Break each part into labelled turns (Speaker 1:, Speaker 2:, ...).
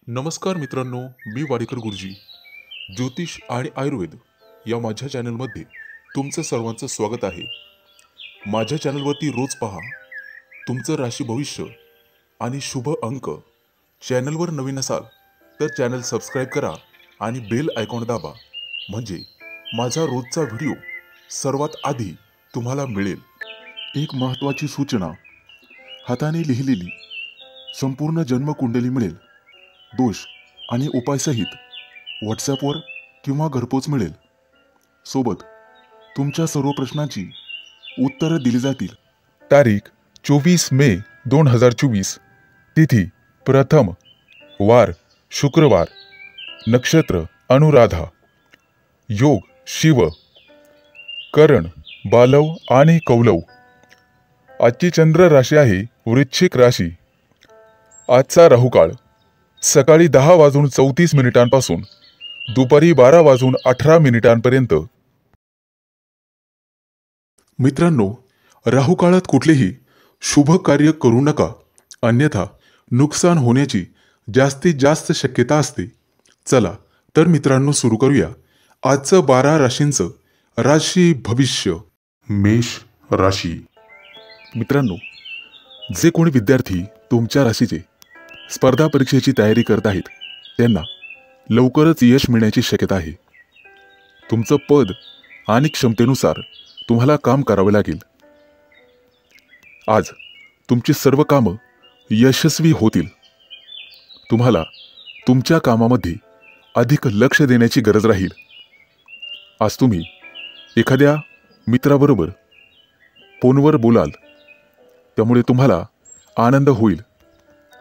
Speaker 1: नमस्कार मित्रांनो, मी वाडेकर गुरुजी. ज्योतिष आणि आयुर्वेद या माझ्या चॅनलमध्ये तुमचं सर्वांचं स्वागत आहे. माझ्या चॅनलवरती रोज पहा तुमचं राशी भविष्य आणि शुभ अंक. चॅनलवर नवीन असाल तर चॅनल सबस्क्राईब करा आणि बेल आयकॉन दाबा, म्हणजे माझा रोजचा व्हिडिओ सर्वात आधी तुम्हाला मिळेल. एक महत्त्वाची सूचना: हाताने लिहिलेली संपूर्ण जन्मकुंडली मिळेल. दोष आणि उपायसहित व्हॉट्सॲपवर किंवा घरपोच मिळेल. सोबत तुमच्या सर्व प्रश्नांची उत्तरं दिली जातील. तारीख 24 मे 2024. तिथी प्रथम, वार शुक्रवार, नक्षत्र अनुराधा, योग शिव, करण बालव आणि कौलव. आजची चंद्र राशी आहे वृश्चिक राशी. आजचा राहुकाळ सकाळी 10:34 दुपारी 12:18 मित्रांनो, राहुकाळात कुठलेही शुभ कार्य करू नका, अन्यथा नुकसान होण्याची जास्तीत जास्त शक्यता असते. चला तर मित्रांनो, सुरू करूया आजचं 12 राशींचं राशी भविष्य. मेष राशी. मित्रांनो, जे कोणी विद्यार्थी तुमच्या राशीचे स्पर्धा परीक्षेची तयारी करत आहेत त्यांना लवकरच यश मिळण्याची शक्यता आहे. तुमचं पद आणि क्षमतेनुसार तुम्हाला काम करावे लागेल. आज तुमची सर्व कामं यशस्वी होतील. तुम्हाला तुमच्या कामामध्ये अधिक लक्ष देण्याची गरज राहील. आज तुम्ही एखाद्या मित्राबरोबर फोनवर बोलाल, त्यामुळे तुम्हाला आनंद होईल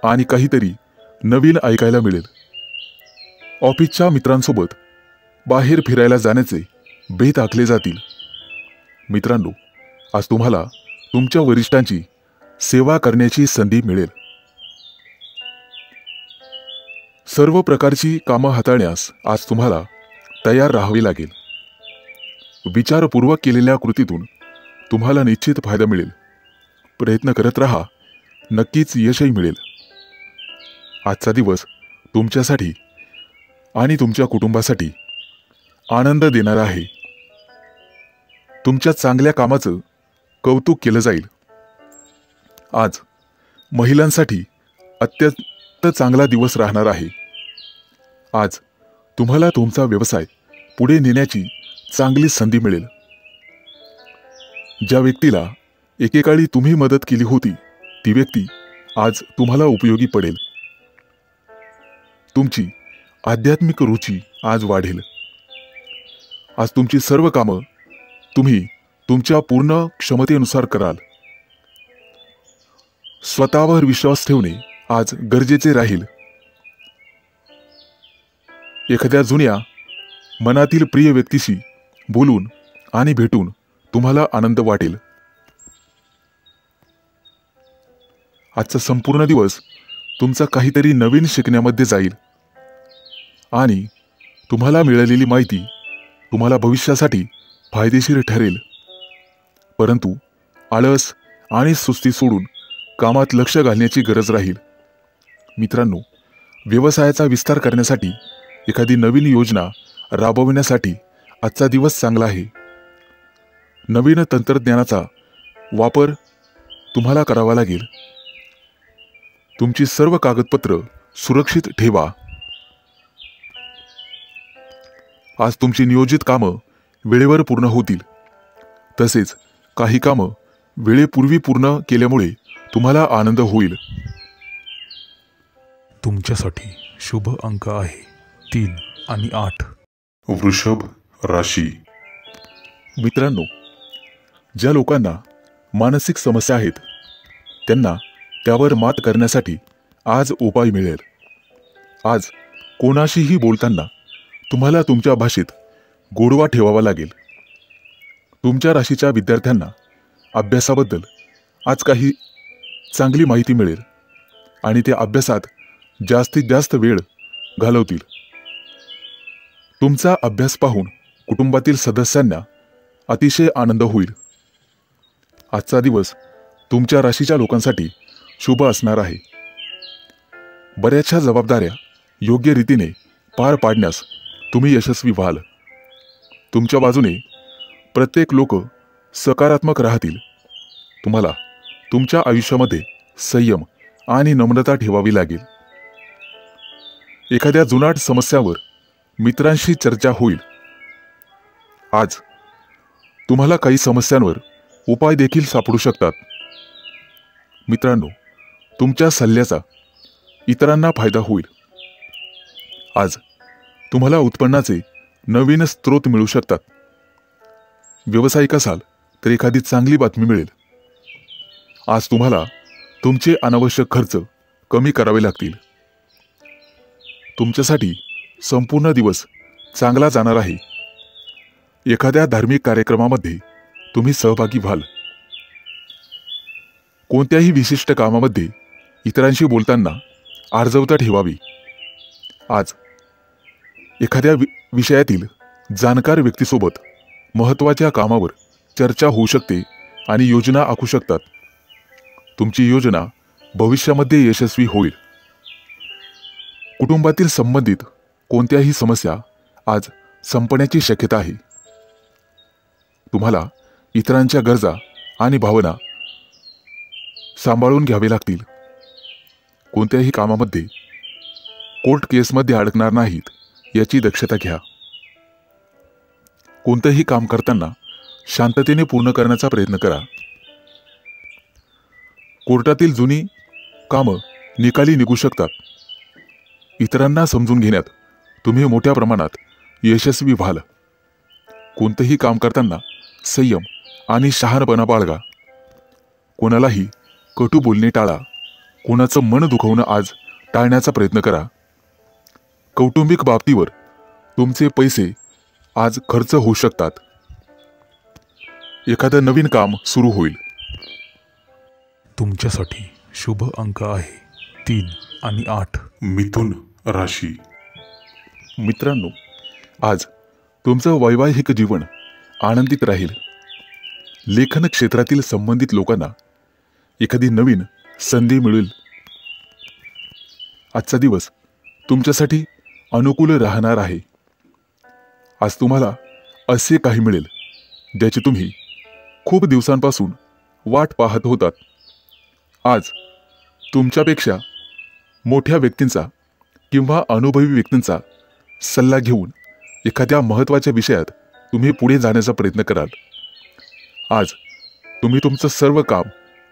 Speaker 1: आणि काहीतरी नवीन ऐकायला मिळेल. ऑफिसच्या मित्रांसोबत बाहेर फिरायला जाण्याचे बेत आखले जातील. मित्रांनो, आज तुम्हाला तुमच्या वरिष्ठांची सेवा करण्याची संधी मिळेल. सर्व प्रकारची कामं हाताळण्यास आज तुम्हाला तयार राहावे लागेल. विचारपूर्वक केलेल्या कृतीतून तुम्हाला निश्चित फायदा मिळेल. प्रयत्न करत राहा, नक्कीच यशही मिळेल. आजचा दिवस तुमच्यासाठी आणि तुमच्या कुटुंबासाठी आनंद देणारा आहे. तुमच्या चांगल्या कामाचं कौतुक केलं जाईल. आज महिलांसाठी अत्यंत चांगला दिवस राहणार आहे. आज तुम्हाला तुमचा व्यवसाय पुढे नेण्याची चांगली संधी मिळेल. ज्या व्यक्तीला एकेकाळी तुम्ही मदत केली होती ती व्यक्ती आज तुम्हाला उपयोगी पडेल. तुमची आध्यात्मिक रुची आज वाढेल. आज तुमची सर्व कामं तुम्ही तुमच्या पूर्ण क्षमतेनुसार कराल. स्वतःवर विश्वास ठेवणे आज गरजेचे राहील. एखाद्या जुन्या मनातील प्रिय व्यक्तीशी बोलून आणि भेटून तुम्हाला आनंद वाटेल. आजचा संपूर्ण दिवस तुमचा काहीतरी नवीन शिकण्यामध्ये जाईल आणि तुम्हाला मिळालेली माहिती तुम्हाला भविष्यासाठी फायदेशीर ठरेल. परंतु आळस आणि सुस्ती सोडून कामात लक्ष घालण्याची गरज राहील. मित्रांनो, व्यवसायाचा विस्तार करण्यासाठी एखादी नवीन योजना राबविण्यासाठी आजचा दिवस चांगला आहे. नवीन तंत्रज्ञानाचा वापर तुम्हाला करावा लागेल. तुमची सर्व कागदपत्र सुरक्षित ठेवा. आज तुमची नियोजित कामं वेळेवर पूर्ण होतील. तसेच काही कामं वेळेपूर्वी पूर्ण केल्यामुळे तुम्हाला आनंद होईल.
Speaker 2: तुमच्यासाठी शुभ अंक आहे 3 आणि 8.
Speaker 1: वृषभ राशी. मित्रांनो, ज्या लोकांना मानसिक समस्या आहेत त्यांना त्यावर मात करण्यासाठी आज उपाय मिळेल. आज कोणाशीही बोलताना तुम्हाला तुमच्या भाषेत गोडवा ठेवावा लागेल. तुमच्या राशीच्या विद्यार्थ्यांना अभ्यासाबद्दल आज काही चांगली माहिती मिळेल आणि ते अभ्यासात जास्तीत जास्त वेळ घालवतील. तुमचा अभ्यास पाहून कुटुंबातील सदस्यांना अतिशय आनंद होईल. आजचा दिवस तुमच्या राशीच्या लोकांसाठी शुभ असणार आहे. बऱ्याचशा जबाबदाऱ्या योग्य रीतीने पार पाडण्यास तुम्ही यशस्वी व्हाल. तुमच्या बाजूने प्रत्येक लोक सकारात्मक राहतील. तुम्हाला तुमच्या आयुष्यामध्ये संयम आणि नम्रता ठेवावी लागेल. एखाद्या जुनाट समस्यावर मित्रांशी चर्चा होईल. आज तुम्हाला काही समस्यांवर उपाय देखील सापडू शकतात. मित्रांनो, तुमच्या सल्ल्याचा इतरांना फायदा होईल. आज तुम्हाला उत्पन्नाचे नवीन स्रोत मिळू शकतात. व्यावसायिक असाल तर एखादी चांगली बातमी मिळेल. आज तुम्हाला तुमचे अनावश्यक खर्च कमी करावे लागतील. तुमच्यासाठी संपूर्ण दिवस चांगला जाणार आहे. एखाद्या धार्मिक कार्यक्रमामध्ये तुम्ही सहभागी व्हाल. कोणत्याही विशिष्ट कामामध्ये इतरांशी बोलताना आर्जवता ठेवावी. आज एखाद्या विषयातील जाणकार व्यक्तीसोबत महत्त्वाच्या कामावर चर्चा होऊ शकते आणि योजना आखू शकतात. तुमची योजना भविष्यामध्ये यशस्वी होईल. कुटुंबातील संबंधित कोणत्याही समस्या आज संपण्याची शक्यता आहे. तुम्हाला इतरांच्या गरजा आणि भावना सांभाळून घ्यावे लागतील. कोणत्याही कामामध्ये कोर्ट केसमध्ये अडकणार नाहीत याची दक्षता घ्या. कोणतेही काम करताना शांततेने पूर्ण करण्याचा प्रयत्न करा. कोर्टातील जुनी कामं निकाली निघू शकतात. इतरांना समजून घेण्यात तुम्ही मोठ्या प्रमाणात यशस्वी व्हाल. कोणतेही काम करताना संयम आणि शहाणपणा बाळगा. कोणालाही कटू बोलणे टाळा. कोणाचं मन दुखवणं आज टाळण्याचा प्रयत्न करा. कौटुंबिक बाबतीवर तुमचे पैसे आज खर्च होऊ शकतात. एखादं नवीन काम सुरू होईल.
Speaker 2: तुमच्यासाठी शुभ अंक आहे 3 आणि 8.
Speaker 1: मिथुन राशी. मित्रांनो, आज तुमचं वैवाहिक जीवन आनंदित राहील. लेखन क्षेत्रातील संबंधित लोकांना एखादी नवीन संधी मिळेल. आजचा दिवस तुमच्यासाठी अनुकूल राहणार आहे. आज तुम्हाला असे काही मिळेल ज्याची तुम्ही खूप दिवसांपासून वाट पाहत होतात. आज तुमच्यापेक्षा मोठ्या व्यक्तींचा किंवा अनुभवी व्यक्तींचा सल्ला घेऊन एखाद्या महत्त्वाच्या विषयात तुम्ही पुढे जाण्याचा प्रयत्न कराल. आज तुम्ही तुमचं सर्व काम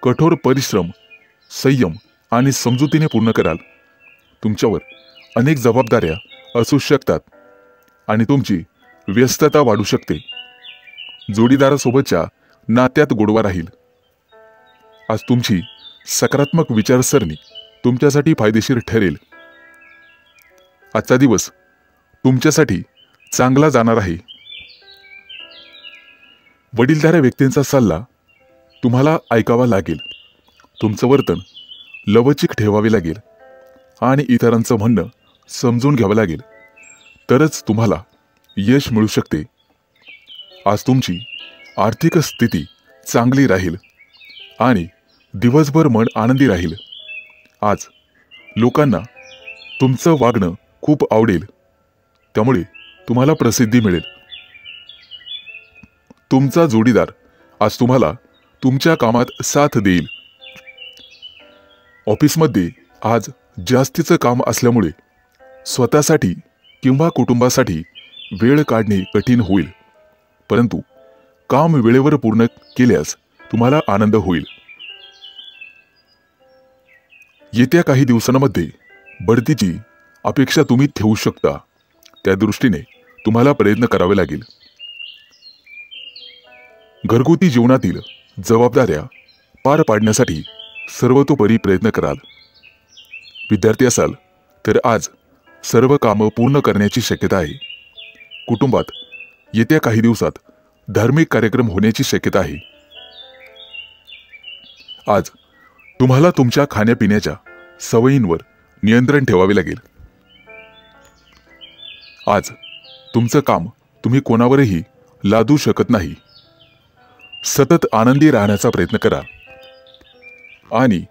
Speaker 1: कठोर परिश्रम, संयम आणि समजुतीने पूर्ण कराल. तुमच्यावर अनेक जबाबदाऱ्या असू शकतात आणि तुमची व्यस्तता वाढू शकते. जोडीदारासोबतच्या नात्यात गोडवा राहील. आज तुमची सकारात्मक विचारसरणी तुमच्यासाठी फायदेशीर ठरेल. आजचा दिवस तुमच्यासाठी चांगला जाणार आहे. वडीलधाऱ्या व्यक्तींचा सल्ला तुम्हाला ऐकावा लागेल. तुमचं वर्तन लवचिक ठेवावे लागेल आणि इतरांचं म्हणणं समजून घ्यावं लागेल. तरच तुम्हाला यश मिळू शकते. आज तुमची आर्थिक स्थिती चांगली राहील आणि दिवसभर मन आनंदी राहील. आज लोकांना तुमचं वागणं खूप आवडेल. त्यामुळे तुम्हाला प्रसिद्धी मिळेल. तुमचा जोडीदार आज तुम्हाला तुमच्या कामात साथ देईल. ऑफिसमध्ये आज जास्तीचं काम असल्यामुळे स्वतःसाठी किंवा कुटुंबासाठी वेळ काढणे कठीण होईल. परंतु काम वेळेवर पूर्ण केल्यास तुम्हाला आनंद होईल. येत्या काही दिवसांमध्ये बढतीची अपेक्षा तुम्ही ठेवू शकता. त्या दृष्टीने तुम्हाला प्रयत्न करावे लागेल. घरगुती जीवनातील जबाबदाऱ्या पार पाडण्यासाठी सर्वतोपरी प्रयत्न कराल. विद्यार्थी असाल तर आज सर्व कामं पूर्ण करण्याची शक्यता आहे. कुटुंबात येत्या काही दिवसात धार्मिक कार्यक्रम होण्याची शक्यता आहे. आज तुम्हाला तुमच्या खाण्यापिण्याच्या सवयींवर नियंत्रण ठेवावे लागेल. आज तुमचं काम तुम्ही कोणावरही लादू शकत नाही. सतत आनंदी राहण्याचा प्रयत्न करा आणि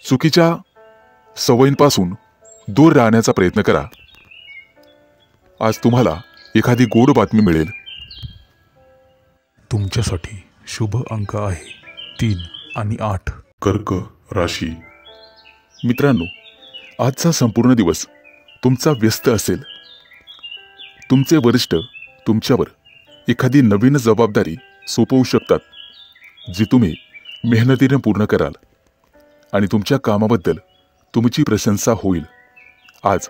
Speaker 1: चुकीच्या सवयींपासून दूर राहण्याचा प्रयत्न करा. आज तुम्हाला एखादी गोड बातमी मिळेल.
Speaker 2: तुमच्यासाठी शुभ अंक आहे 3 आणि 8.
Speaker 1: कर्क राशी. मित्रांनो, आजचा संपूर्ण दिवस तुमचा व्यस्त असेल. तुमचे वरिष्ठ तुमच्यावर एखादी नवीन जबाबदारी सोपवू शकतात, जी तुम्ही मेहनतीने पूर्ण कराल आणि तुमच्या कामाबद्दल तुमची प्रशंसा होईल. आज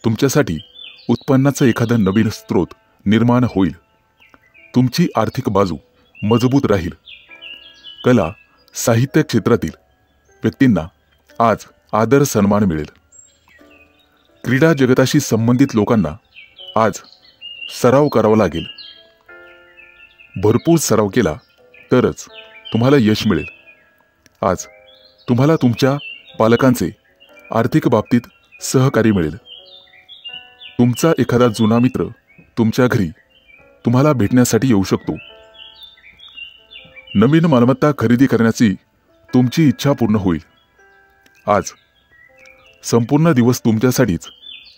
Speaker 1: तुमच्यासाठी उत्पन्नाचा एखादा नवीन स्रोत निर्माण होईल. तुमची आर्थिक बाजू मजबूत राहील. कला साहित्य क्षेत्रातील व्यक्तींना आज आदर सन्मान मिळेल. क्रीडा जगताशी संबंधित लोकांना आज सराव करावा लागेल. भरपूर सराव केला तरच तुम्हाला यश मिळेल. आज तुम्हाला तुमच्या पालकांचे आर्थिक बाबतीत सहकार्य मिळेल. तुमचा एखादा जुना मित्र तुमच्या घरी तुम्हाला भेटण्यासाठी येऊ शकतो. नवीन मालमत्ता खरेदी करण्याची तुमची इच्छा पूर्ण होईल. आज संपूर्ण दिवस तुमच्यासाठीच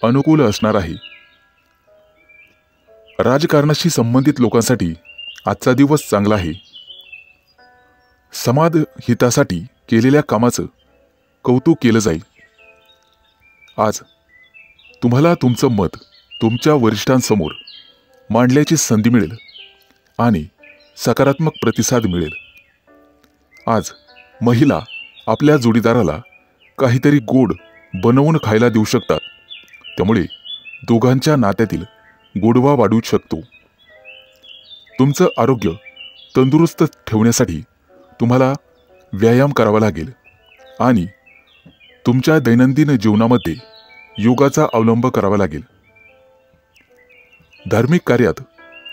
Speaker 1: अनुकूल असणार आहे. राजकारणाशी संबंधित लोकांसाठी आजचा दिवस चांगला आहे. समाज हितासाठी केलेल्या कामाचं कौतुक केलं जाईल. आज तुम्हाला तुमचं मत तुमच्या वरिष्ठांसमोर मांडल्याची संधी मिळेल आणि सकारात्मक प्रतिसाद मिळेल. आज महिला आपल्या जोडीदाराला काहीतरी गोड बनवून खायला देऊ शकतात. त्यामुळे दोघांच्या नात्यातील गोडवा वाढू शकतो. तुमचं आरोग्य तंदुरुस्त ठेवण्यासाठी तुम्हाला व्यायाम करावा लागेल आणि तुमच्या दैनंदिन जीवनामध्ये योगाचा अवलंब करावा लागेल. धार्मिक कार्यात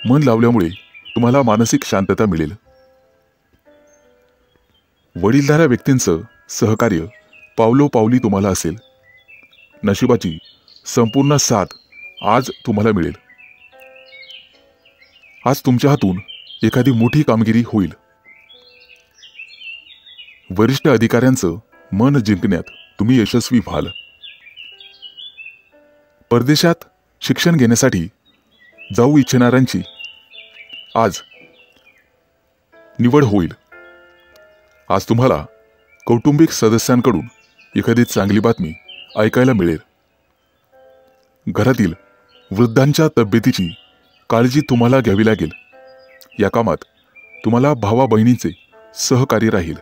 Speaker 1: मन लावल्यामुळे तुम्हाला मानसिक शांतता मिळेल. वडीलधाऱ्या व्यक्तींचं सहकार्य पावलोपावली तुम्हाला असेल. नशिबाची संपूर्ण साथ आज तुम्हाला मिळेल. आज तुमच्या हातून एखादी मोठी कामगिरी होईल. वरिष्ठ अधिकाऱ्यांचं मन जिंकण्यात तुम्ही यशस्वी व्हाल. परदेशात शिक्षण घेण्यासाठी जाऊ इच्छिणाऱ्यांची आज निवड होईल. आज तुम्हाला कौटुंबिक सदस्यांकडून एखादी चांगली बातमी ऐकायला मिळेल. घरातील वृद्धांच्या तब्येतीची काळजी तुम्हाला घ्यावी लागेल. या कामात तुम्हाला भावा बहिणींचे सहकार्य राहील.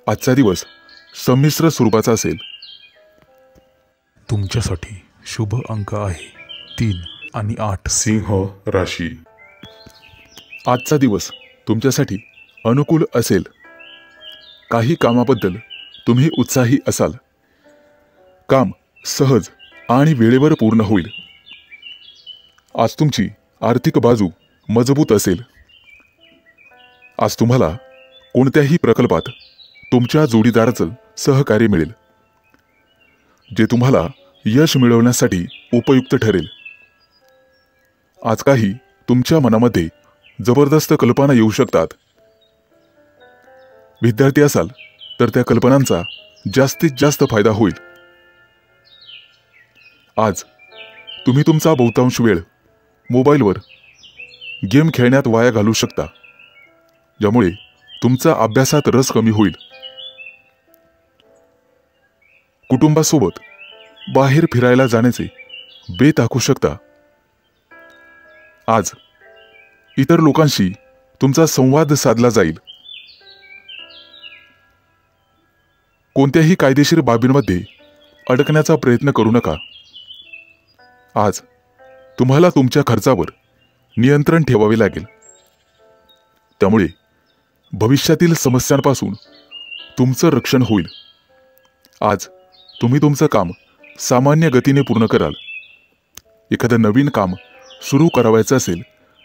Speaker 1: आजचा दिवस संमिश्र स्वरूपाचा असेल.
Speaker 2: तुमच्यासाठी शुभ अंक आहे 3 आणि 8.
Speaker 1: सिंह राशी. आजचा दिवस तुमच्यासाठी अनुकूल असेल. काही कामाबद्दल तुम्ही उत्साही असाल. काम सहज आणि वेळेवर पूर्ण होईल. आज तुमची आर्थिक बाजू मजबूत असेल. आज तुम्हाला कोणत्याही प्रकल्पात तुमच्या जोडीदाराचं सहकार्य मिळेल, जे तुम्हाला यश मिळवण्यासाठी उपयुक्त ठरेल. आज काही तुमच्या मनामध्ये जबरदस्त कल्पना येऊ शकतात. विद्यार्थी असाल तर त्या कल्पनांचा जास्तीत जास्त फायदा होईल. आज तुम्ही तुमचा बहुतांश वेळ मोबाईलवर गेम खेळण्यात वाया घालवू शकता, ज्यामुळे तुमचा अभ्यासात रस कमी होईल. कुटुंबासोबत बाहेर फिरायला जाण्याचे बेत आखू शकता. आज इतर लोकांशी तुमचा संवाद साधला जाईल. कोणत्याही कायदेशीर बाबींमध्ये अडकण्याचा प्रयत्न करू नका. आज तुम्हाला तुमच्या खर्चावर नियंत्रण ठेवावे लागेल. त्यामुळे भविष्यातील समस्यांपासून तुमचं रक्षण होईल. आज तुम्ही तुमचं काम सामान्य गतीने पूर्ण कराल. एखादं नवीन काम सुरू करावायचं असेल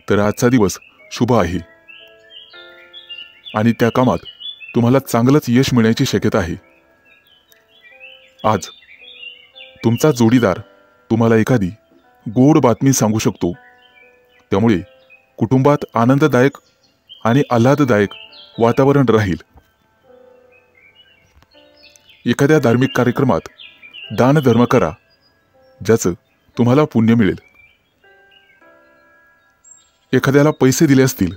Speaker 1: तर आजचा दिवस शुभ आहे आणि त्या कामात तुम्हाला चांगलंच यश मिळण्याची शक्यता आहे. आज तुमचा जोडीदार तुम्हाला एखादी गोड बातमी सांगू शकतो. त्यामुळे कुटुंबात आनंददायक आणि आल्हाददायक वातावरण राहील. एखाद्या धार्मिक कार्यक्रमात दानधर्म करा, ज्याचं तुम्हाला पुण्य मिळेल. एखाद्याला पैसे दिले असतील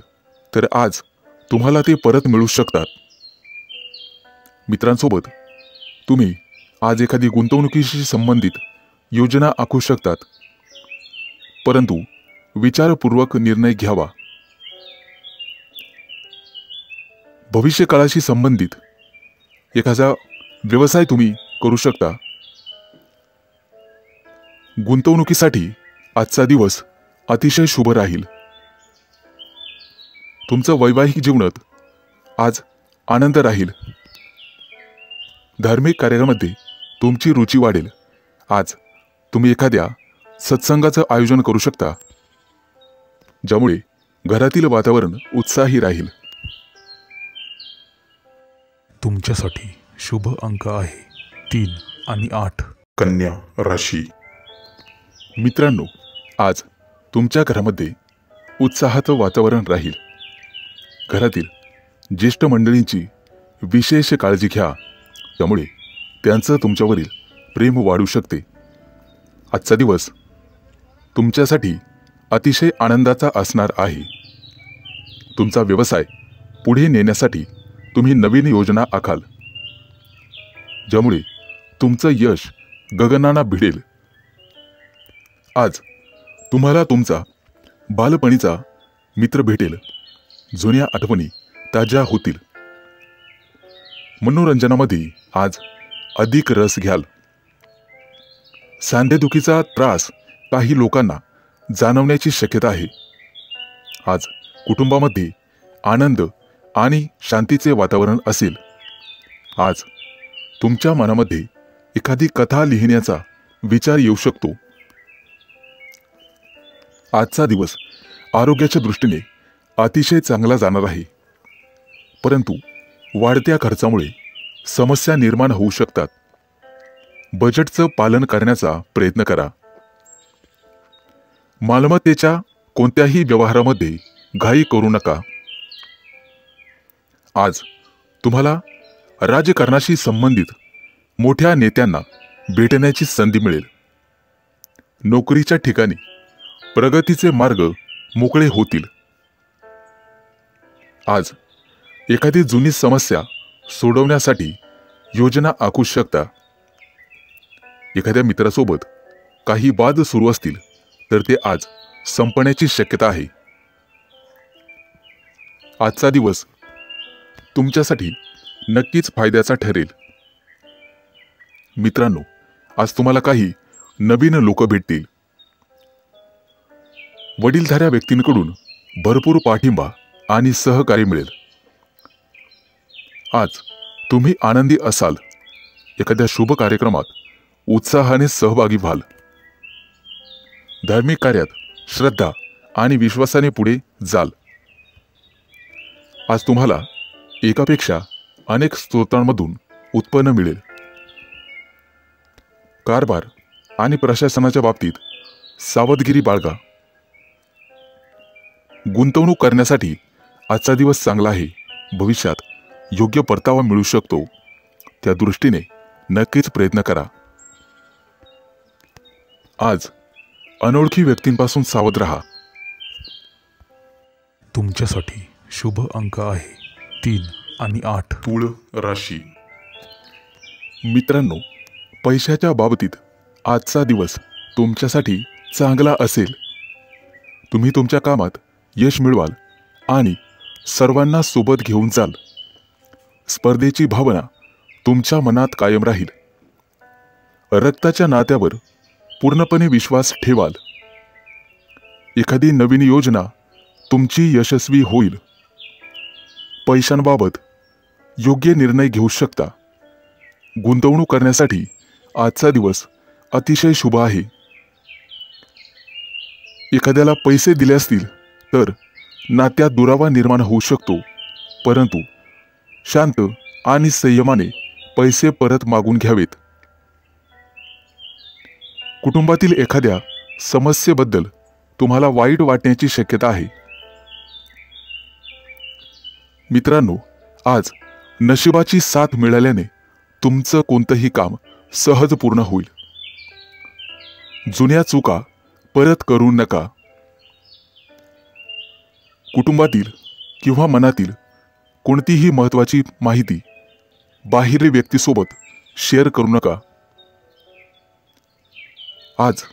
Speaker 1: तर आज तुम्हाला ते परत मिळू शकतात. मित्रांसोबत तुम्ही आज एखादी गुंतवणुकीशी संबंधित योजना आखू शकतात, परंतु विचारपूर्वक निर्णय घ्यावा. भविष्यकाळाशी संबंधित एखादा व्यवसाय तुम्ही करू शकता. गुंतवणुकीसाठी आजचा दिवस अतिशय शुभ राहील. तुमचं वैवाहिक जीवनात आज आनंद राहील. धार्मिक कार्यामध्ये तुमची रुची वाढेल. आज तुम्ही एखाद्या सत्संगाचं आयोजन करू शकता, ज्यामुळे घरातील वातावरण उत्साही राहील.
Speaker 2: तुमच्यासाठी शुभ अंक आहे 3 आणि 8.
Speaker 1: कन्या राशी. मित्रांनो, आज तुमच्या घरामध्ये उत्साहाचं वातावरण राहील. घरातील ज्येष्ठ मंडळींची विशेष काळजी घ्या, त्यामुळे त्यांचं तुमच्यावरील प्रेम वाढू शकते. आजचा दिवस तुमच्यासाठी अतिशय आनंदाचा असणार आहे. तुमचा व्यवसाय पुढे नेण्यासाठी तुम्ही नवीन योजना आखाल, ज्यामुळे तुमचं यश गगनाला भिडेल. आज तुम्हाला तुमचा बालपणीचा मित्र भेटेल. जुन्या आठवणी ताज्या होतील. मनोरंजनामध्ये आज अधिक रस घ्याल. सांधेदुखीचा त्रास काही लोकांना जाणवण्याची शक्यता आहे. आज कुटुंबामध्ये आनंद आणि शांतीचे वातावरण असेल. आज तुमच्या मनामध्ये एखादी कथा लिहिण्याचा विचार येऊ शकतो. आजचा दिवस आरोग्याच्या दृष्टीने अतिशय चांगला जाणार आहे, परंतु वाढत्या खर्चामुळे समस्या निर्माण होऊ शकतात. बजेटचं पालन करण्याचा प्रयत्न करा. मालमत्तेच्या कोणत्याही व्यवहारामध्ये घाई करू नका. आज तुम्हाला राजकारणाशी संबंधित मोठ्या नेत्यांना भेटण्याची संधी मिळेल. नोकरीच्या ठिकाणी प्रगतीचे मार्ग मोकळे होतील. आज एखादी जुनी समस्या सोडवण्यासाठी योजना आखू शकता. एखाद्या मित्रासोबत काही वाद सुरू असतील तर ते आज संपण्याची शक्यता आहे. आजचा दिवस तुमच्यासाठी नक्कीच फायद्याचा ठरेल. मित्रांनो, आज तुम्हाला काही नवीन लोक भेटतील. वडीलधाऱ्या व्यक्तींकडून भरपूर पाठिंबा आणि सहकार्य मिळेल. आज तुम्ही आनंदी असाल. एखाद्या शुभ कार्यक्रमात उत्साहाने सहभागी व्हाल. धार्मिक कार्यात श्रद्धा आणि विश्वासाने पुढे जाल. आज तुम्हाला एकापेक्षा अनेक स्रोतांमधून उत्पन्न मिळेल. कारभार आणि प्रशासनाच्या बाबतीत सावधगिरी बाळगा. गुंतवणूक करण्यासाठी आजचा दिवस चांगला आहे. भविष्यात योग्य परतावा मिळू शकतो, त्या दृष्टीने नक्कीच प्रयत्न करा. आज अनोळखी व्यक्तींपासून सावध राहा.
Speaker 2: तुमच्यासाठी शुभ अंक आहे 3 आणि 8.
Speaker 1: तुळ राशी. मित्रांनो, पैशाच्या बाबतीत आजचा दिवस तुमच्यासाठी चांगला असेल. तुम्ही तुमच्या कामात यश मिळवाल आणि सर्वांना सोबत घेऊन जाल. स्पर्धेची भावना तुमच्या मनात कायम राहील. रक्ताच्या नात्यावर पूर्णपणे विश्वास ठेवाल. एखादी नवीन योजना तुमची यशस्वी होईल. पैशांबाबत योग्य निर्णय घेऊ शकता. गुंतवणूक करण्यासाठी आजचा दिवस अतिशय शुभ आहे. एखाद्याला पैसे दिले असतील तर नात्यात दुरावा निर्माण होऊ शकतो, परंतु शांत आणि संयमाने पैसे परत मागून घ्यावेत. कुटुंबातील एखाद्या समस्येबद्दल तुम्हाला वाईट वाटण्याची शक्यता आहे. मित्रांनो, आज नशिबाची साथ मिळाल्याने तुमचं कोणतंही काम सहज पूर्ण होईल. जुन्या चुका परत करू नका. कुटुंबातील किंवा मनातील कोणतीही महत्त्वाची माहिती बाहेरील व्यक्तीसोबत शेअर करू नका. आज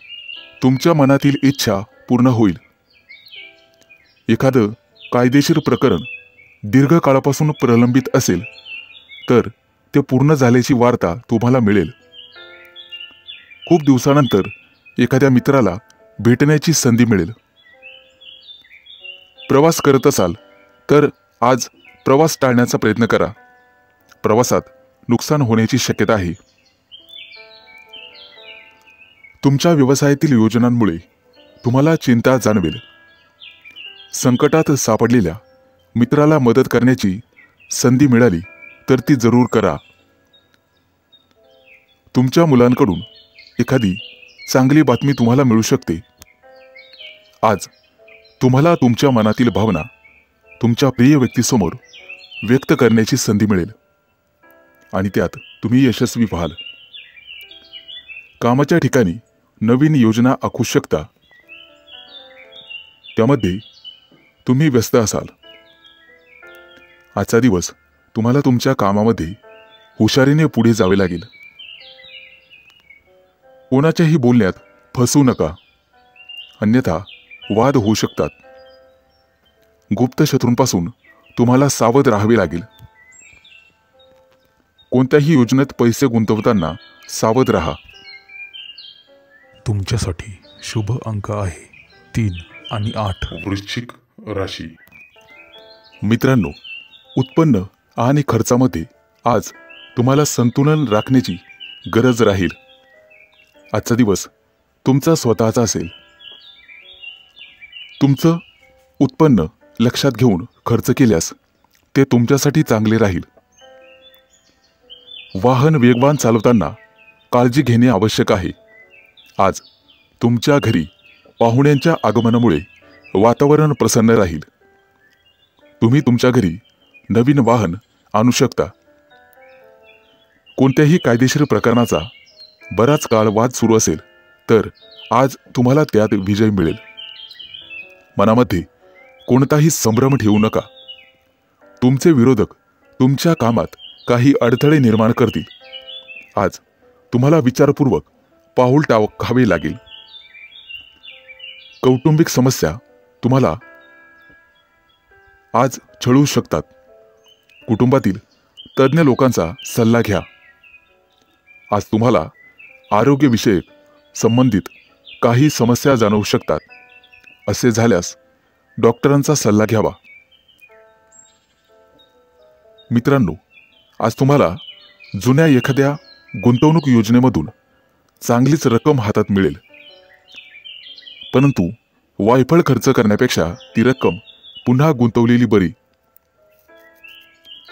Speaker 1: तुमच्या मनातील इच्छा पूर्ण होईल. एखादं कायदेशीर प्रकरण दीर्घकाळापासून प्रलंबित असेल तर ते पूर्ण झाल्याची वार्ता तुम्हाला मिळेल. खूप दिवसानंतर एखाद्या मित्राला भेटण्याची संधी मिळेल. प्रवास करत असाल तर आज प्रवास टाळण्याचा प्रयत्न करा. प्रवासात नुकसान होण्याची शक्यता आहे. तुमच्या व्यवसायातील योजनांमुळे तुम्हाला चिंता जाणवेल. संकटात सापडलेल्या मित्राला मदत करण्याची संधी मिळाली तर ती जरूर करा. तुमच्या मुलांकडून एखादी चांगली बातमी तुम्हाला मिळू शकते. आज तुम्हाला तुमच्या मनातील भावना तुमच्या प्रिय व्यक्तीसमोर व्यक्त करण्याची संधी मिळेल आणि त्यात तुम्ही यशस्वी व्हाल. कामाच्या ठिकाणी नवीन योजना आखू शकता. त्यामध्ये तुम्ही व्यस्त असाल. आजचा दिवस तुम्हाला तुमच्या कामामध्ये हुशारीने पुढे जावे लागेल. कोणाच्याही बोलण्यात फसू नका, अन्यथा वाद होऊ शकतात. गुप्त शत्रूंपासून तुम्हाला सावध राहावे लागेल. कोणत्याही योजनेत पैसे गुंतवताना सावध राहा.
Speaker 2: तुमच्यासाठी शुभ अंक आहे 3 आणि 8.
Speaker 1: वृश्चिक राशी. मित्रांनो, उत्पन्न आणि खर्चामध्ये आज तुम्हाला संतुलन राखण्याची गरज राहील. आजचा दिवस तुमचा स्वतःचा असेल. तुमचं उत्पन्न लक्षात घेऊन खर्च केल्यास ते तुमच्यासाठी चांगले राहील. वाहन वेगवान चालवताना काळजी घेणे आवश्यक आहे. आज तुमच्या घरी पाहुण्यांच्या आगमनामुळे वातावरण प्रसन्न राहील. तुम्ही तुमच्या घरी नवीन वाहन आणू शकता. कोणत्याही कायदेशीर प्रकरणाचा बराच काळ वाद सुरू असेल तर आज तुम्हाला त्यात विजय मिळेल. मनामध्ये कोणताही संभ्रम ठेवू नका. तुमचे विरोधक तुमच्या कामात काही अडथळे निर्माण करतील. आज तुम्हाला विचारपूर्वक पाऊल टाकावे लागेल. कौटुंबिक समस्या तुम्हाला आज छळू शकतात. कुटुंबातील तज्ज्ञ लोकांचा सल्ला घ्या. आज तुम्हाला आरोग्यविषयक संबंधित काही समस्या जाणवू शकतात. असे झाल्यास डॉक्टरांचा सल्ला घ्यावा. मित्रांनो, आज तुम्हाला जुन्या एखाद्या गुंतवणूक योजनेमधून चांगलीच रक्कम हातात मिळेल. परंतु वायफळ खर्च करण्यापेक्षा ती रक्कम पुन्हा गुंतवलेली बरी.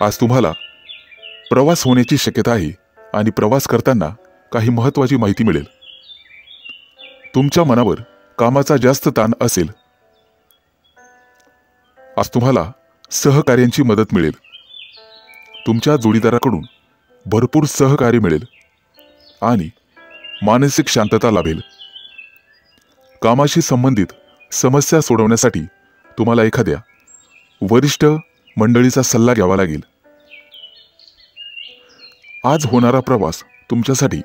Speaker 1: आज तुम्हाला प्रवास होण्याची शक्यता आहे आणि प्रवास करताना काही महत्त्वाची माहिती मिळेल. तुमच्या मनावर कामाचा जास्त ताण असेल. आज तुम्हाला सहकार्यांची मदत मिळेल. तुमच्या जोडीदाराकडून भरपूर सहकार्य मिळेल आणि मानसिक शांतता लाभेल. कामाशी संबंधित समस्या सोडवण्यासाठी तुम्हाला एखाद्या वरिष्ठ मंडळीचा सल्ला घ्यावा लागेल. आज होणारा प्रवास तुमच्यासाठी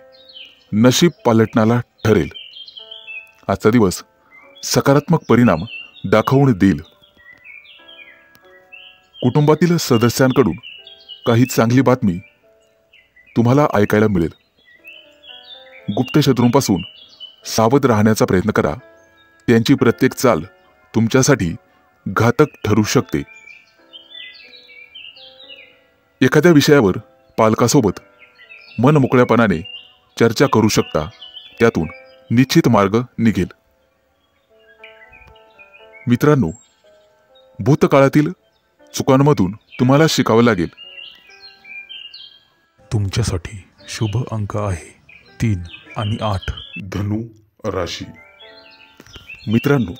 Speaker 1: नशीब पालटणारा ठरेल. आजचा दिवस सकारात्मक परिणाम दाखवून देईल. कुटुंबातील सदस्यांकडून काही चांगली बातमी तुम्हाला ऐकायला मिळेल. गुप्त शत्रूंपासून सावध राहण्याचा प्रयत्न करा. त्यांची प्रत्येक चाल तुमच्यासाठी घातक ठरू शकते. एखाद्या विषयावर पालकासोबत मन मोकळ्यापणाने चर्चा करू शकता. त्यातून निश्चित मार्ग निघेल. मित्रांनो, भूतकाळातील चुकांमधून तुम्हाला शिकावं लागेल.
Speaker 2: तुमच्यासाठी शुभ अंक आहे 3 आणि 8.
Speaker 1: धनु राशी. मित्रांनो,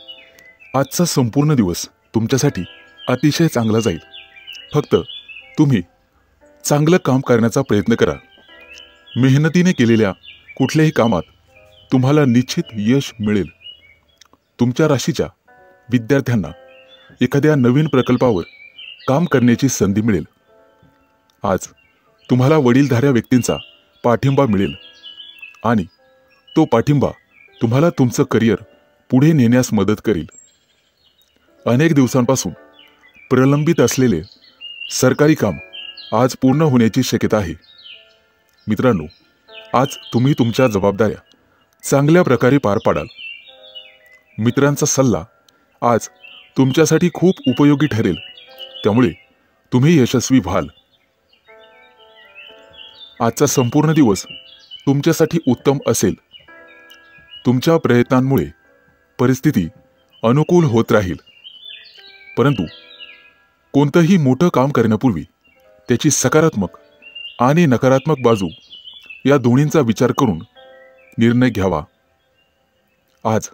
Speaker 1: आजचा संपूर्ण दिवस तुमच्यासाठी अतिशय चांगला जाईल. फक्त तुम्ही चांगलं काम करण्याचा प्रयत्न करा. मेहनतीने केलेल्या कुठल्याही कामात तुम्हाला निश्चित यश मिळेल. तुमच्या राशीच्या विद्यार्थ्यांना एखाद्या नवीन प्रकल्पावर काम करण्याची संधी मिळेल. आज तुम्हाला वडीलधाऱ्या व्यक्तींचा पाठिंबा मिळेल आणि तो पाठिंबा तुम्हाला तुमचं करिअर पुढे नेण्यास मदत करेल. अनेक दिवसांपासून प्रलंबित असलेले सरकारी काम आज पूर्ण होण्याची शक्यता आहे. मित्रांनो, आज तुम्ही तुमच्या जबाबदाऱ्या चांगल्या प्रकारे पार पाडाल. मित्रांचा सल्ला आज तुमच्यासाठी खूप उपयोगी ठरेल, त्यामुळे तुम्ही यशस्वी व्हाल. आजचा संपूर्ण दिवस तुमच्यासाठी उत्तम असेल. तुमच्या प्रयत्नांमुळे परिस्थिती अनुकूल होत राहील. परंतु कोणतंही मोठं काम करण्यापूर्वी त्याची सकारात्मक आणि नकारात्मक बाजू या दोन्हींचा विचार करून निर्णय घ्यावा. आज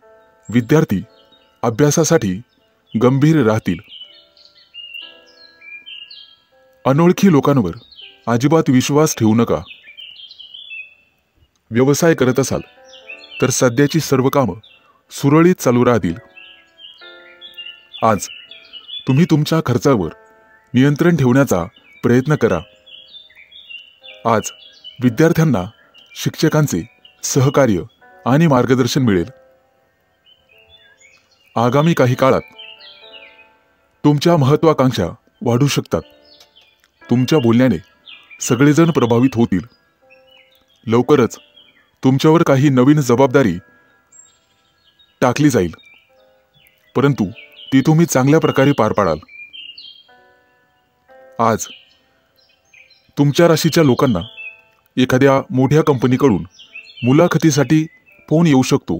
Speaker 1: विद्यार्थी अभ्यासासाठी गंभीर राहतील. अनोळखी लोकांवर अजिबात विश्वास ठेवू नका. व्यवसाय करत असाल तर सध्याची सर्व कामं सुरळीत चालू राहतील. आज तुम्ही तुमच्या खर्चावर नियंत्रण ठेवण्याचा प्रयत्न करा. आज विद्यार्थ्यांना शिक्षकांचे सहकार्य आणि मार्गदर्शन मिळेल. आगामी काही काळात तुमच्या महत्त्वाकांक्षा वाढू शकतात. तुमच्या बोलण्याने सगळेजण प्रभावित होतील. लवकरच तुमच्यावर काही नवीन जबाबदारी टाकली जाईल, परंतु ती तुम्ही चांगल्या प्रकारे पार पाडाल. आज तुमच्या राशीच्या लोकांना एखाद्या मोठ्या कंपनीकडून मुलाखतीसाठी फोन येऊ शकतो.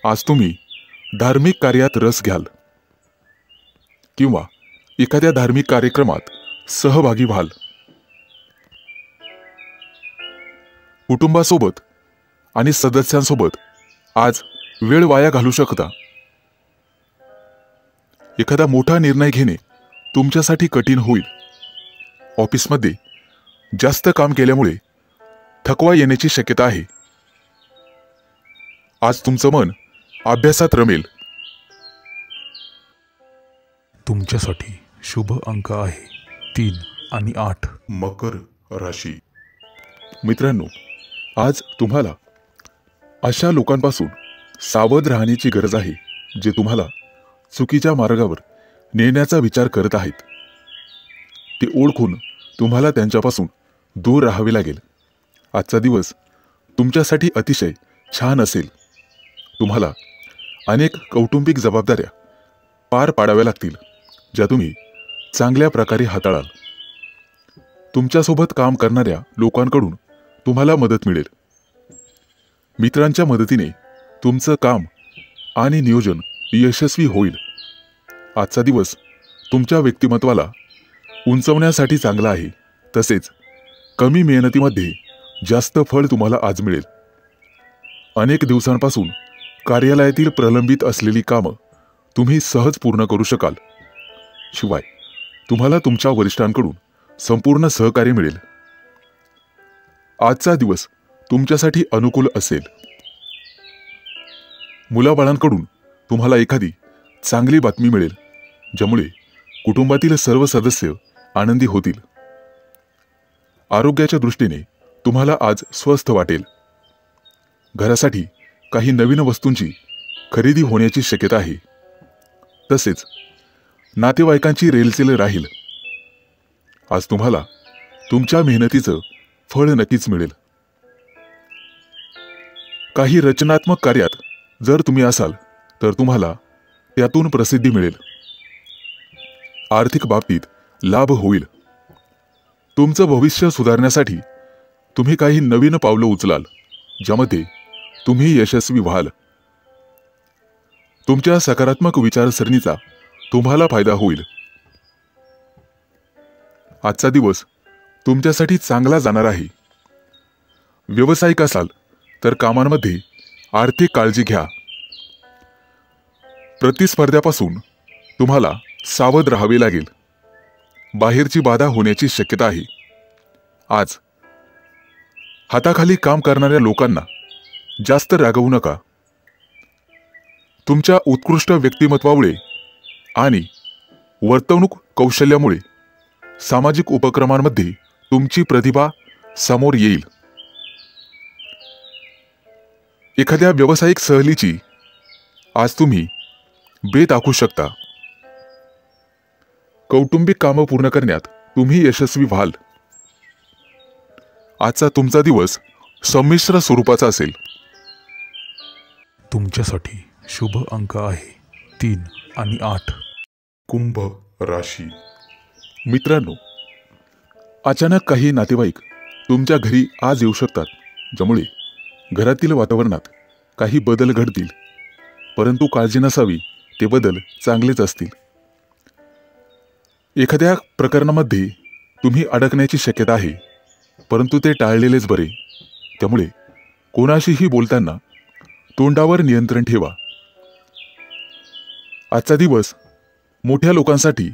Speaker 1: आज तुम्ही धार्मिक कार्यात रस घ्याल किंवा एखाद्या धार्मिक कार्यक्रमात सहभागी व्हाल. कुटुंबासोबत आणि सदस्यांसोबत आज वेळ वाया घालू शकता. एखादा मोठा निर्णय घेणे तुमच्यासाठी कठीण होईल. ऑफिसमध्ये जास्त काम केल्यामुळे थकवा येण्याची शक्यता आहे. आज तुमचं मन अभ्यासात रमेल.
Speaker 2: तुमच्यासाठी शुभ अंक आहे 3 आणि 8.
Speaker 1: मकर राशी. मित्रांनो, आज तुम्हाला अशा लोकांपासून सावध राहण्याची गरज आहे जे तुम्हाला चुकीच्या मार्गावर नेण्याचा विचार करत आहेत. ते ओळखून तुम्हाला त्यांच्यापासून दूर राहावे लागेल. आजचा दिवस तुमच्यासाठी अतिशय छान असेल. तुम्हाला अनेक कौटुंबिक जबाबदाऱ्या पार पाडाव्या लागतील, ज्या तुम्ही चांगल्या प्रकारे हाताळाल. तुमच्यासोबत काम करणाऱ्या लोकांकडून तुम्हाला मदत मिळेल. मित्रांच्या मदतीने तुमचं काम आणि नियोजन यशस्वी होईल. आजचा दिवस तुमच्या व्यक्तिमत्वाला उंचवण्यासाठी चांगला आहे. तसेच कमी मेहनतीमध्ये जास्त फळ तुम्हाला आज मिळेल. अनेक दिवसांपासून कार्यालयातील प्रलंबित असलेली कामं तुम्ही सहज पूर्ण करू शकाल. शिवाय तुम्हाला तुमच्या वरिष्ठांकडून संपूर्ण सहकार्य मिळेल. आजचा दिवस तुमच्यासाठी अनुकूल असेल. मुलाबाळांकडून तुम्हाला एखादी चांगली बातमी मिळेल, ज्यामुळे कुटुंबातील सर्व सदस्य आनंदी होतील. आरोग्याच्या दृष्टीने तुम्हाला आज स्वस्थ वाटेल. घरासाठी काही नवीन वस्तूंची खरेदी होण्याची शक्यता आहे. तसेच नातेवाईकांची रेलचेल राहील. आज तुम्हाला तुमच्या मेहनतीचं फळ नक्कीच मिळेल. काही रचनात्मक कार्यात जर तुम्ही असाल तर तुम्हाला त्यातून प्रसिद्धी मिळेल. आर्थिक बाबतीत लाभ होईल. तुमचं भविष्य सुधारण्यासाठी तुम्ही काही नवीन पावलं उचलाल, ज्यामध्ये तुम्ही यशस्वी व्हाल. तुमच्या सकारात्मक विचारसरणीचा तुम्हाला फायदा होईल. आजचा दिवस तुमच्यासाठी चांगला जाणार आहे. व्यावसायिक असाल तर कामांमध्ये आर्थिक काळजी घ्या. प्रतिस्पर्ध्यापासून तुम्हाला सावध राहावे लागेल. बाहेरची बाधा होण्याची शक्यता आहे. आज हाताखाली काम करणाऱ्या लोकांना जास्त रागवू नका. तुमच्या उत्कृष्ट व्यक्तिमत्वामुळे आणि वर्तवणूक कौशल्यामुळे सामाजिक उपक्रमांमध्ये तुमची प्रतिभा समोर येईल. एखाद्या व्यावसायिक सहलीची आज तुम्ही बेत आखू शकता. कौटुंबिक कामं पूर्ण करण्यात तुम्ही यशस्वी व्हाल. आजचा तुमचा दिवस संमिश्र स्वरूपाचा असेल.
Speaker 2: तुमच्यासाठी शुभ अंक आहे 3 आणि 8.
Speaker 1: कुंभ राशी. मित्रांनो, अचानक काही नातेवाईक तुमच्या घरी आज येऊ शकतात, ज्यामुळे घरातील वातावरणात काही बदल घडतील. परंतु काळजी नसावी, ते बदल चांगलेच असतील. एखाद्या प्रकरणामध्ये तुम्ही अडकण्याची शक्यता आहे, परंतु ते टाळलेलेच बरे. त्यामुळे कोणाशीही बोलताना तोंडावर नियंत्रण ठेवा. आजचा दिवस मोठ्या लोकांसाठी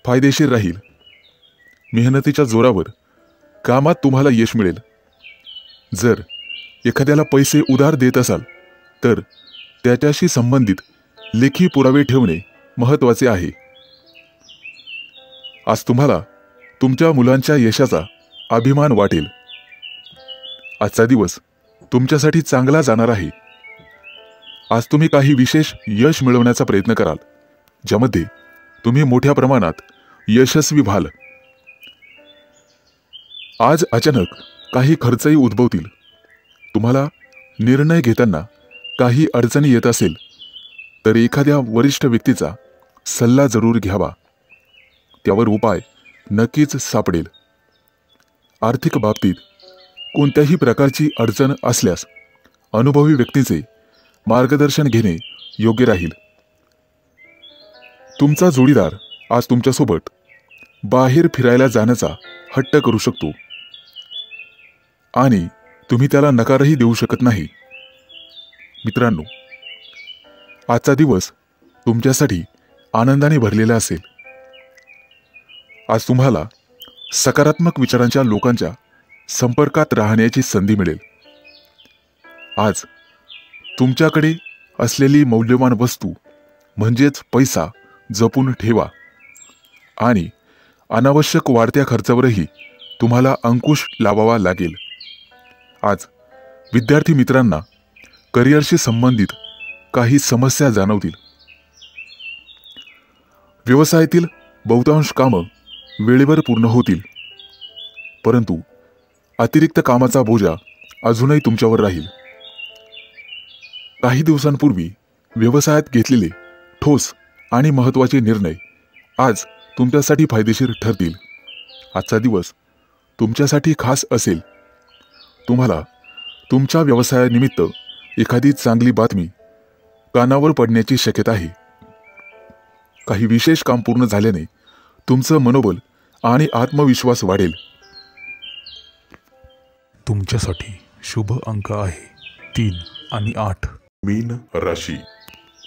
Speaker 1: फायदेशीर राहील. मेहनतीच्या जोरावर कामात तुम्हाला यश मिळेल. जर एखाद्याला पैसे उधार देत असाल तर त्याच्याशी संबंधित लेखी पुरावे ठेवणे महत्त्वाचे आहे. आज तुम्हाला तुमच्या मुलांच्या यशाचा अभिमान वाटेल. आजचा दिवस तुमच्यासाठी चांगला जाणार आहे. आज तुम्ही काही विशेष यश मिळवण्याचा प्रयत्न कराल, ज्यामध्ये तुम्ही मोठ्या प्रमाणात यशस्वी व्हाल. आज अचानक काही खर्चही उद्भवतील. तुम्हाला निर्णय घेताना काही अडचणी येत असेल तर एखाद्या वरिष्ठ व्यक्तीचा सल्ला जरूर घ्यावा. त्यावर उपाय नक्कीच सापडेल. आर्थिक बाबतीत कोणत्याही प्रकारची अडचण असल्यास अनुभवी व्यक्तीचे मार्गदर्शन घेणे योग्य राहील. तुमचा जोडीदार आज तुमच्यासोबत बाहेर फिरायला जाण्याचा हट्ट करू शकतो आणि तुम्ही त्याला नकारही देऊ शकत नाही. मित्रांनो, आजचा दिवस तुमच्यासाठी आनंदाने भरलेला असेल. आज तुम्हाला सकारात्मक विचारांच्या लोकांच्या संपर्कात राहण्याची संधी मिळेल. आज तुमच्याकडे असलेली मौल्यवान वस्तू म्हणजेच पैसा जपून ठेवा आणि अनावश्यक वाढत्या खर्चावरही तुम्हाला अंकुश लावावा लागेल. आज विद्यार्थी मित्रांना करिअरशी संबंधित काही समस्या जाणवतील. व्यवसायातील बहुतांश कामं वेळेवर पूर्ण होतील, परंतु अतिरिक्त कामाचा बोजा अजूनही तुमच्यावर राहील. काही दिवसांपूर्वी व्यवसायात घेतलेले ठोस आणि महत्त्वाचे निर्णय आज तुमच्यासाठी फायदेशीर ठरतील. आजचा दिवस तुमच्यासाठी खास असेल. तुम्हाला तुमच्या व्यवसायानिमित्त एखादी चांगली बातमी कानावर पडण्याची शक्यता आहे. काही विशेष काम पूर्ण झाल्याने तुमचं मनोबल आणि आत्मविश्वास वाढेल.
Speaker 2: तुमच्यासाठी शुभ अंक आहे 3 आणि 8.
Speaker 1: मीन राशी.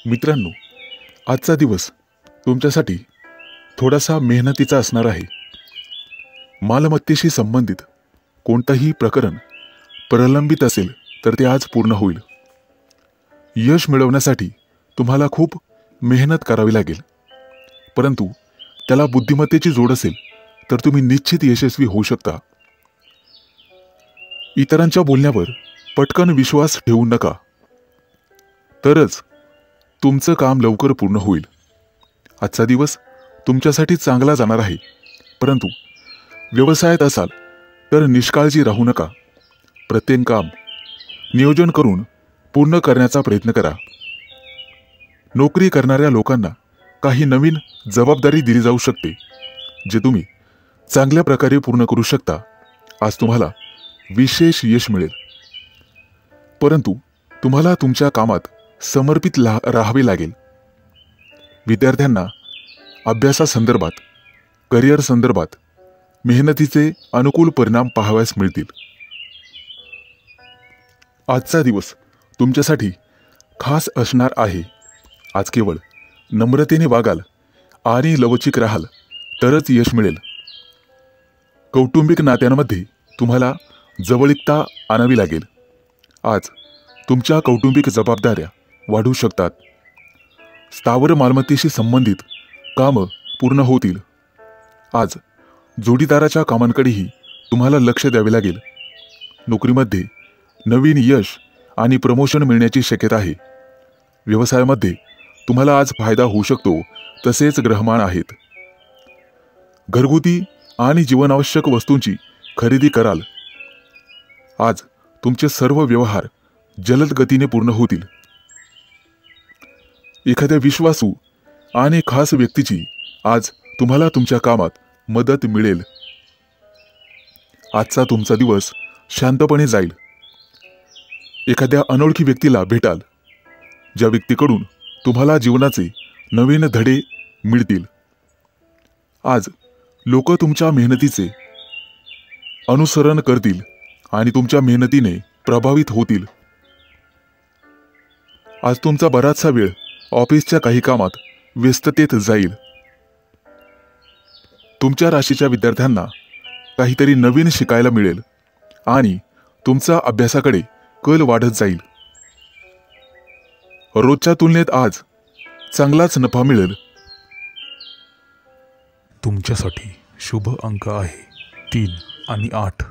Speaker 1: मित्रांनो, आजचा दिवस तुमच्यासाठी थोडासा मेहनतीचा असणार आहे. मालमत्तेशी संबंधित कोणतंही प्रकरण प्रलंबित असेल तर ते आज पूर्ण होईल. यश मिळवण्यासाठी तुम्हाला खूप मेहनत करावी लागेल, परंतु त्याला बुद्धिमत्तेची जोड असेल तर तुम्ही निश्चित यशस्वी होऊ शकता. इतरांच्या बोलण्यावर पटकन विश्वास ठेवू नका, तरच तुमचं काम लवकर पूर्ण होईल. आजचा दिवस तुमच्यासाठी चांगला जाणार आहे, परंतु व्यवसायात असाल तर निष्काळजी राहू नका. प्रत्येक काम नियोजन करून पूर्ण करण्याचा प्रयत्न करा. नोकरी करणाऱ्या लोकांना काही नवीन जबाबदारी दिली जाऊ शकते, जे तुम्ही चांगल्या प्रकारे पूर्ण करू शकता. आज तुम्हाला विशेष यश मिळेल, परंतु तुम्हाला तुमच्या कामात समर्पित राहावे लागेल. विद्यार्थ्यांना अभ्यासासंदर्भात, करिअर संदर्भात मेहनतीचे अनुकूल परिणाम पाहावयास मिळतील. आजचा दिवस तुमच्यासाठी खास असणार आहे. आज केवळ नम्रतेने वागाल आणि लवचिक राहाल तरच यश मिळेल. कौटुंबिक नात्यांमध्ये तुम्हाला जवळीकता आणावी लागेल. आज तुमच्या कौटुंबिक जबाबदाऱ्या वाढू शकतात. स्थावर मालमत्तेशी संबंधित कामं पूर्ण होतील. आज जोडीदाराच्या कामांकडेही तुम्हाला लक्ष द्यावे लागेल. नोकरीमध्ये नवीन यश आणि प्रमोशन मिळण्याची शक्यता आहे. व्यवसायामध्ये तुम्हाला आज फायदा होऊ शकतो. तसेच ग्रहमान आहेत. घरगुती आणि जीवनावश्यक वस्तूंची खरेदी कराल. आज तुमचे सर्व व्यवहार जलद गतीने पूर्ण होतील. एखाद्या विश्वासू आणि खास व्यक्तीची आज तुम्हाला तुमच्या कामात मदत मिळेल. आजचा तुमचा दिवस शांतपणे जाईल. एखाद्या अनोळखी व्यक्तीला भेटाल, ज्या व्यक्तीकडून तुम्हाला जीवनाचे नवीन धडे मिळतील. आज लोक तुमच्या मेहनतीचे अनुसरण करतील आणि तुमच्या मेहनतीने प्रभावित होतील. आज तुमचा बराचसा वेळ ऑफिसच्या काही कामात व्यस्ततेत जाईल. तुमच्या राशीच्या विद्यार्थ्यांना काहीतरी नवीन शिकायला मिळेल आणि तुमचा अभ्यासाकडे कल वाढत जाईल. रोजच्या तुलनेत आज चांगलाच नफा मिळेल.
Speaker 2: तुमच्यासाठी शुभ अंक आहे 3 आणि 8.